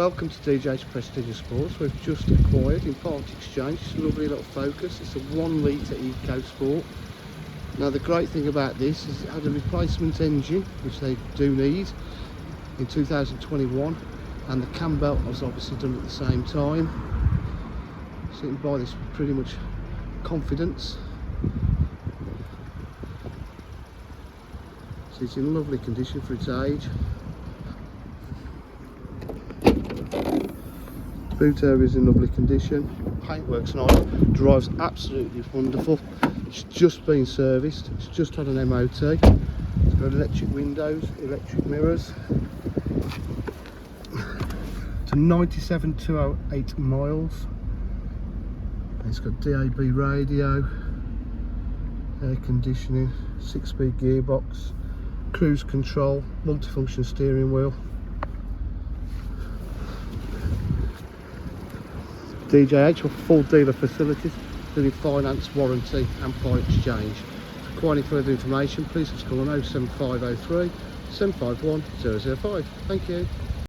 Welcome to DJ's Prestigious Sports. We've just acquired in part exchange this lovely little Focus. It's a 1 litre EcoSport. Now the great thing about this is it had a replacement engine, which they do need, in 2021, and the cam belt was obviously done at the same time. So you can buy this with pretty much confidence. So it's in lovely condition for its age. Boot area is in lovely condition. Paintwork's nice. Drives absolutely wonderful. It's just been serviced. It's just had an MOT. It's got electric windows, electric mirrors. It's a 97,208 miles. It's got DAB radio, air conditioning, 6-speed gearbox, cruise control, multifunction steering wheel. DJH with full dealer facilities, including finance, warranty and part exchange. For quite any further information, please just call on 07503 751 005. Thank you.